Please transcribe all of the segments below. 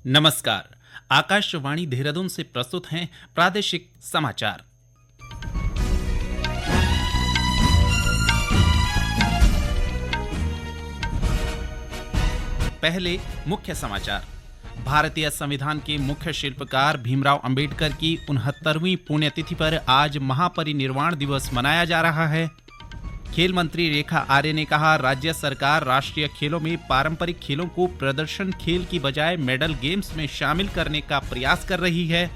नमस्कार। आकाशवाणी देहरादून से प्रस्तुत हैं प्रादेशिक समाचार। पहले मुख्य समाचार। भारतीय संविधान के मुख्य शिल्पकार भीमराव अंबेडकर की 69वीं पुण्यतिथि पर आज महापरिनिर्वाण दिवस मनाया जा रहा है। खेल मंत्री रेखा आर्य ने कहा, राज्य सरकार राष्ट्रीय खेलों में पारंपरिक खेलों को प्रदर्शन खेल की बजाय मेडल गेम्स में शामिल करने का प्रयास कर रही है।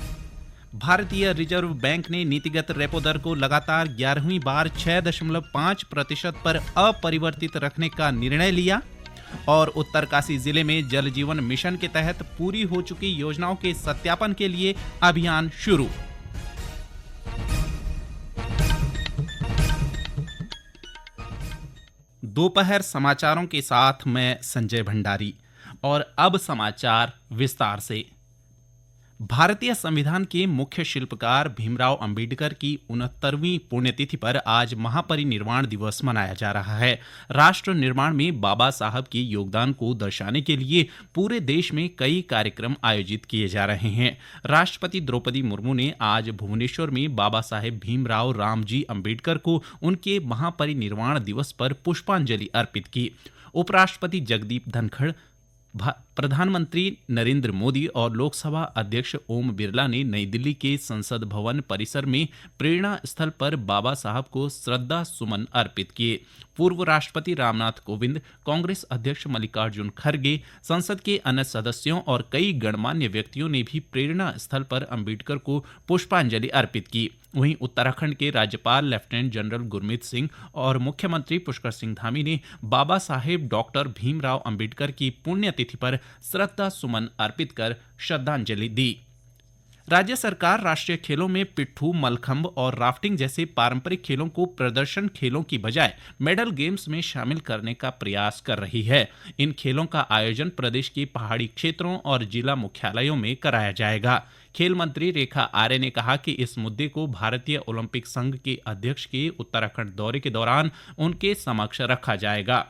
भारतीय रिजर्व बैंक ने नीतिगत रेपो दर को लगातार 11वीं बार 6.5% पर अपरिवर्तित रखने का निर्णय लिया। और उत्तरकाशी जिले में जल जीवन मिशन के तहत पूरी हो चुकी योजनाओं के सत्यापन के लिए अभियान शुरू। दोपहर समाचारों के साथ मैं संजय भंडारी। और अब समाचार विस्तार से। भारतीय संविधान के मुख्य शिल्पकार भीमराव अंबेडकर की 69वीं पुण्यतिथि पर आज महापरिनिर्वाण दिवस मनाया जा रहा है। राष्ट्र निर्माण में बाबा साहब के योगदान को दर्शाने के लिए पूरे देश में कई कार्यक्रम आयोजित किए जा रहे हैं। राष्ट्रपति द्रौपदी मुर्मू ने आज भुवनेश्वर में बाबा साहेब भीमराव रामजी अंबेडकर को उनके महापरिनिर्वाण दिवस पर पुष्पांजलि अर्पित की। उपराष्ट्रपति जगदीप धनखड़, प्रधानमंत्री नरेंद्र मोदी और लोकसभा अध्यक्ष ओम बिरला ने नई दिल्ली के संसद भवन परिसर में प्रेरणा स्थल पर बाबा साहब को श्रद्धा सुमन अर्पित किए। पूर्व राष्ट्रपति रामनाथ कोविंद, कांग्रेस अध्यक्ष मल्लिकार्जुन खड़गे, संसद के अन्य सदस्यों और कई गणमान्य व्यक्तियों ने भी प्रेरणा स्थल पर अंबेडकर को पुष्पांजलि अर्पित की। वहीं उत्तराखंड के राज्यपाल लेफ्टिनेंट जनरल गुरमीत सिंह और मुख्यमंत्री पुष्कर सिंह धामी ने बाबा साहेब डॉक्टर भीमराव अंबेडकर की पुण्यतिथि पर श्रद्धा सुमन अर्पित कर श्रद्धांजलि दी। राज्य सरकार राष्ट्रीय खेलों में पिट्ठू, मलखंभ और राफ्टिंग जैसे पारंपरिक खेलों को प्रदर्शन खेलों की बजाय मेडल गेम्स में शामिल करने का प्रयास कर रही है। इन खेलों का आयोजन प्रदेश के पहाड़ी क्षेत्रों और जिला मुख्यालयों में कराया जाएगा। खेल मंत्री रेखा आर्य ने कहा कि इस मुद्दे को भारतीय ओलंपिक संघ के अध्यक्ष के उत्तराखंड दौरे के दौरान उनके समक्ष रखा जाएगा।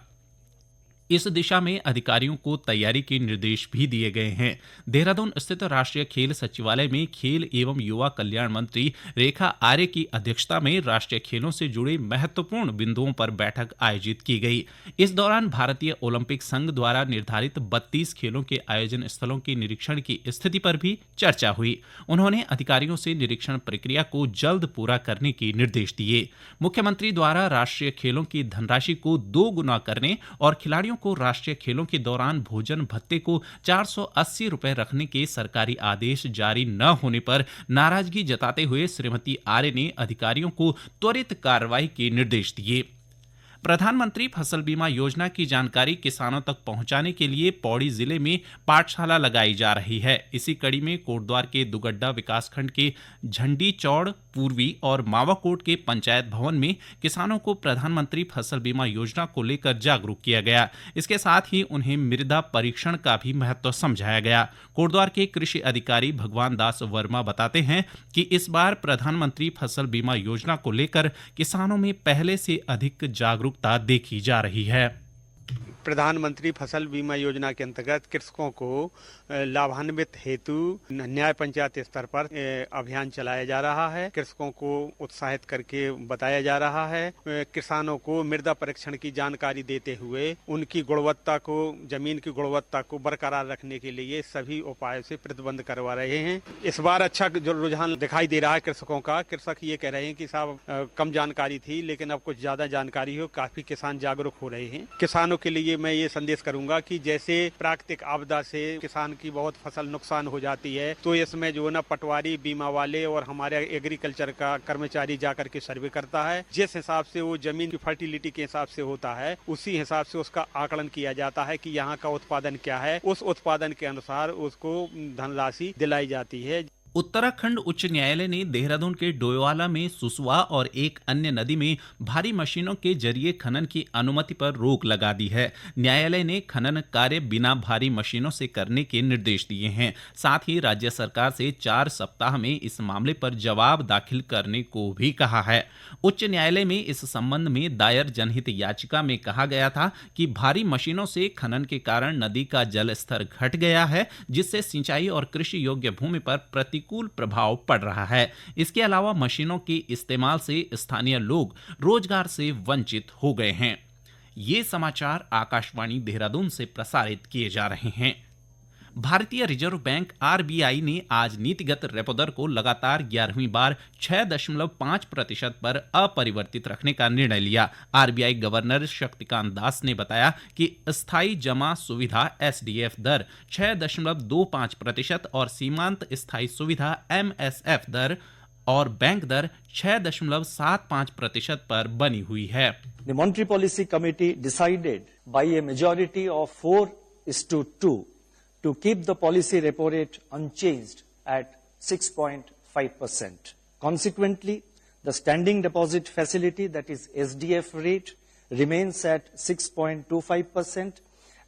इस दिशा में अधिकारियों को तैयारी के निर्देश भी दिए गए हैं। देहरादून स्थित राष्ट्रीय खेल सचिवालय में खेल एवं युवा कल्याण मंत्री रेखा आर्य की अध्यक्षता में राष्ट्रीय खेलों से जुड़े महत्वपूर्ण बिंदुओं पर बैठक आयोजित की गई। इस दौरान भारतीय ओलंपिक संघ द्वारा निर्धारित 32 खेलों के आयोजन स्थलों के निरीक्षण की स्थिति पर भी चर्चा हुई। उन्होंने अधिकारियों से निरीक्षण प्रक्रिया को जल्द पूरा करने के निर्देश दिए। मुख्यमंत्री द्वारा राष्ट्रीय खेलों की धनराशि को 2 गुना करने और खिलाड़ियों को राष्ट्रीय खेलों के दौरान भोजन भत्ते को 480 रुपए रखने के सरकारी आदेश जारी न होने पर नाराजगी जताते हुए श्रीमती आर्य ने अधिकारियों को त्वरित कार्रवाई के निर्देश दिए। प्रधानमंत्री फसल बीमा योजना की जानकारी किसानों तक पहुंचाने के लिए पौड़ी जिले में पाठशाला लगाई जा रही है। इसी कड़ी में कोटद्वार के दुगड्डा विकासखंड के झंडी चौड़, पूर्वी और मावाकोट के पंचायत भवन में किसानों को प्रधानमंत्री फसल बीमा योजना को लेकर जागरूक किया गया। इसके साथ ही उन्हें मृदा परीक्षण का भी महत्व समझाया गया। कोटद्वार के कृषि अधिकारी भगवान दास वर्मा बताते हैं कि इस बार प्रधानमंत्री फसल बीमा योजना को लेकर किसानों में पहले से अधिक जागरूकता देखी जा रही है। प्रधानमंत्री फसल बीमा योजना के अंतर्गत कृषकों को लाभान्वित हेतु न्याय पंचायत स्तर पर अभियान चलाया जा रहा है। कृषकों को उत्साहित करके बताया जा रहा है। किसानों को मृदा परीक्षण की जानकारी देते हुए उनकी गुणवत्ता को, जमीन की गुणवत्ता को बरकरार रखने के लिए सभी उपायों से प्रतिबंध करवा रहे हैं। इस बार अच्छा जो रुझान दिखाई दे रहा है कृषकों का। कृषक ये कह रहे हैं कि साहब कम जानकारी थी, लेकिन अब कुछ ज्यादा जानकारी हो, काफी किसान जागरूक हो रहे हैं। किसानों के लिए मैं ये संदेश करूंगा कि जैसे प्राकृतिक आपदा से किसान की बहुत फसल नुकसान हो जाती है, तो इसमें जो है ना पटवारी, बीमा वाले और हमारे एग्रीकल्चर का कर्मचारी जाकर के सर्वे करता है। जिस हिसाब से वो जमीन की फर्टिलिटी के हिसाब से होता है, उसी हिसाब से उसका आकलन किया जाता है कि यहाँ का उत्पादन क्या है। उस उत्पादन के अनुसार उसको धनराशि दिलाई जाती है। उत्तराखंड उच्च न्यायालय ने देहरादून के डोईवाला में सुसवा और एक अन्य नदी में भारी मशीनों के जरिए खनन की अनुमति पर रोक लगा दी है। न्यायालय ने खनन कार्य बिना भारी मशीनों से करने के निर्देश दिए हैं। साथ ही राज्य सरकार से 4 सप्ताह में इस मामले पर जवाब दाखिल करने को भी कहा है। उच्च न्यायालय में इस संबंध में दायर जनहित याचिका में कहा गया था कि भारी मशीनों से खनन के कारण नदी का जल स्तर घट गया है, जिससे सिंचाई और कृषि योग्य भूमि पर प्रतिकूल प्रभाव पड़ रहा है। इसके अलावा मशीनों के इस्तेमाल से स्थानीय लोग रोजगार से वंचित हो गए हैं। ये समाचार आकाशवाणी देहरादून से प्रसारित किए जा रहे हैं। भारतीय रिजर्व बैंक आरबीआई ने आज नीतिगत रेपो दर को लगातार 11वीं बार 6.5% पर अपरिवर्तित रखने का निर्णय लिया। आरबीआई गवर्नर शक्तिकांत दास ने बताया कि स्थायी जमा सुविधा एसडीएफ दर 6.25% और सीमांत स्थायी सुविधा एमएसएफ दर और बैंक दर 6.75% पर बनी हुई है। The Monetary Policy Committee decided by a majority of 4:2 to keep the policy repo rate unchanged at 6.5%. Consequently, the standing deposit facility, that is SDF rate, remains at 6.25%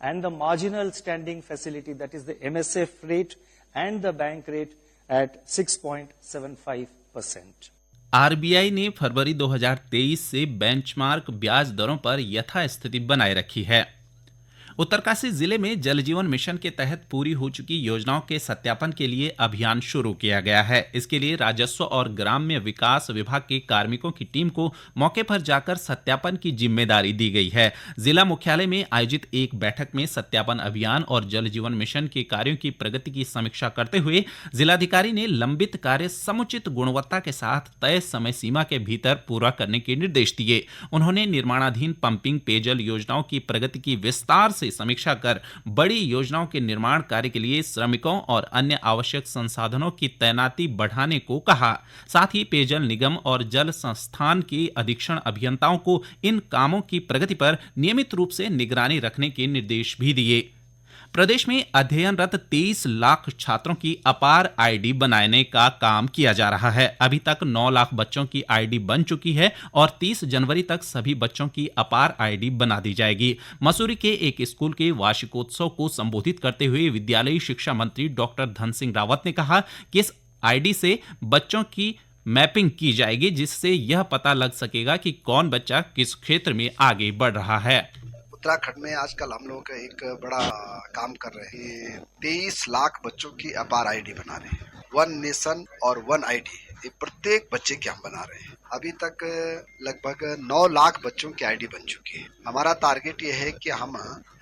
and the marginal standing facility, that is the MSF rate, and the bank rate at 6.75%. RBI ने फरवरी 2023 से benchmark ब्याज दरों पर यथास्थिति बनाए रखी है। उत्तरकाशी जिले में जल जीवन मिशन के तहत पूरी हो चुकी योजनाओं के सत्यापन के लिए अभियान शुरू किया गया है। इसके लिए राजस्व और ग्राम्य विकास विभाग के कार्मिकों की टीम को मौके पर जाकर सत्यापन की जिम्मेदारी दी गई है। जिला मुख्यालय में आयोजित एक बैठक में सत्यापन अभियान और जल जीवन मिशन के कार्यों की प्रगति की समीक्षा करते हुए जिलाधिकारी ने लंबित कार्य समुचित गुणवत्ता के साथ तय समय सीमा के भीतर पूरा करने के निर्देश दिए। उन्होंने निर्माणाधीन पंपिंग पेयजल योजनाओं की प्रगति की विस्तार से समीक्षा कर बड़ी योजनाओं के निर्माण कार्य के लिए श्रमिकों और अन्य आवश्यक संसाधनों की तैनाती बढ़ाने को कहा। साथ ही पेयजल निगम और जल संस्थान के अधीक्षण अभियंताओं को इन कामों की प्रगति पर नियमित रूप से निगरानी रखने के निर्देश भी दिए। प्रदेश में अध्ययनरत 23 लाख छात्रों की अपार आईडी बनाने का काम किया जा रहा है। अभी तक 9 लाख बच्चों की आईडी बन चुकी है और 30 जनवरी तक सभी बच्चों की अपार आईडी बना दी जाएगी। मसूरी के एक स्कूल के वार्षिकोत्सव को संबोधित करते हुए विद्यालयी शिक्षा मंत्री डॉक्टर धन सिंह रावत ने कहा कि इस आईडी से बच्चों की मैपिंग की जाएगी, जिससे यह पता लग सकेगा कि कौन बच्चा किस क्षेत्र में आगे बढ़ रहा है। उत्तराखंड में आजकल हम लोग एक बड़ा काम कर रहे हैं। 23 लाख बच्चों की अपार आईडी बना रहे हैं। 1 नेशन और 1 आईडी, ये प्रत्येक बच्चे की हम बना रहे हैं। अभी तक लगभग 9 लाख बच्चों की आईडी बन चुकी है। हमारा टारगेट ये है कि हम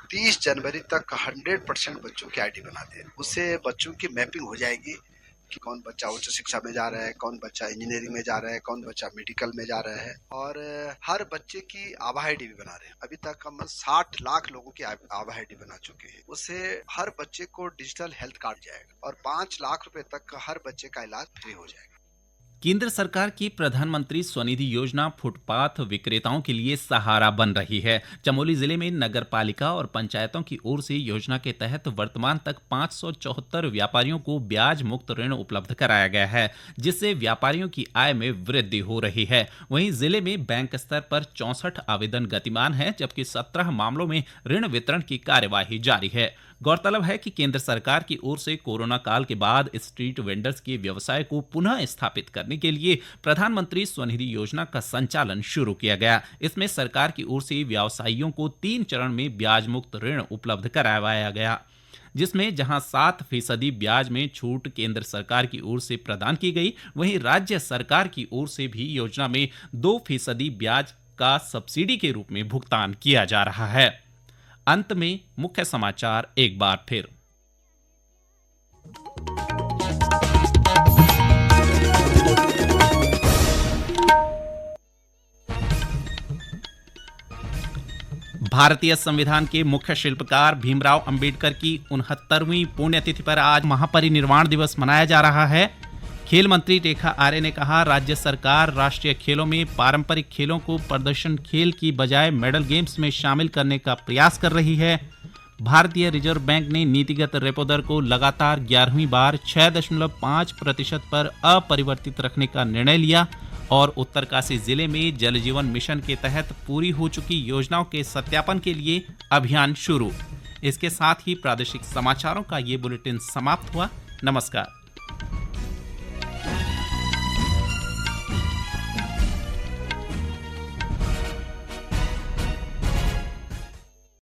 30 जनवरी तक 100% बच्चों की आईडी बना दें। उससे बच्चों की मैपिंग हो जाएगी कि कौन बच्चा उच्च शिक्षा में जा रहा है, कौन बच्चा इंजीनियरिंग में जा रहा है, कौन बच्चा मेडिकल में जा रहा है, और हर बच्चे की आभा आईडी भी बना रहे हैं। अभी तक हम 60 लाख लोगों की आभा आईडी बना चुके हैं। उससे हर बच्चे को डिजिटल हेल्थ कार्ड जाएगा और 5 लाख रुपए तक हर बच्चे का इलाज फ्री हो जाएगा। केंद्र सरकार की प्रधानमंत्री स्वनिधि योजना फुटपाथ विक्रेताओं के लिए सहारा बन रही है। चमोली जिले में नगर पालिका और पंचायतों की ओर से योजना के तहत वर्तमान तक 574 व्यापारियों को ब्याज मुक्त ऋण उपलब्ध कराया गया है, जिससे व्यापारियों की आय में वृद्धि हो रही है। वहीं जिले में बैंक स्तर पर 64 आवेदन गतिमान है, जबकि 17 मामलों में ऋण वितरण की कार्यवाही जारी है। गौरतलब है कि केंद्र सरकार की ओर से कोरोना काल के बाद स्ट्रीट वेंडर्स के व्यवसाय को पुनः स्थापित करने के लिए प्रधानमंत्री स्वनिधि योजना का संचालन शुरू किया गया। इसमें सरकार की ओर से व्यवसायियों को 3 चरण में ब्याज मुक्त ऋण उपलब्ध करवाया गया, जिसमें जहां 7% ब्याज में छूट केंद्र सरकार की ओर से प्रदान की गई, वहीं राज्य सरकार की ओर से भी योजना में 2% ब्याज का सब्सिडी के रूप में भुगतान किया जा रहा है। अंत में मुख्य समाचार एक बार फिर। भारतीय संविधान के मुख्य शिल्पकार भीमराव अंबेडकर की 69वीं पुण्यतिथि पर आज महापरिनिर्वाण दिवस मनाया जा रहा है। खेल मंत्री रेखा आर्य ने कहा, राज्य सरकार राष्ट्रीय खेलों में पारंपरिक खेलों को प्रदर्शन खेल की बजाय मेडल गेम्स में शामिल करने का प्रयास कर रही है। भारतीय रिजर्व बैंक ने नीतिगत रेपो दर को लगातार 11वीं बार 6.5% पर अपरिवर्तित रखने का निर्णय लिया और उत्तरकाशी जिले में जल जीवन मिशन के तहत पूरी हो चुकी योजनाओं के सत्यापन के लिए अभियान शुरू। इसके साथ ही प्रादेशिक समाचारों का ये बुलेटिन समाप्त हुआ। नमस्कार।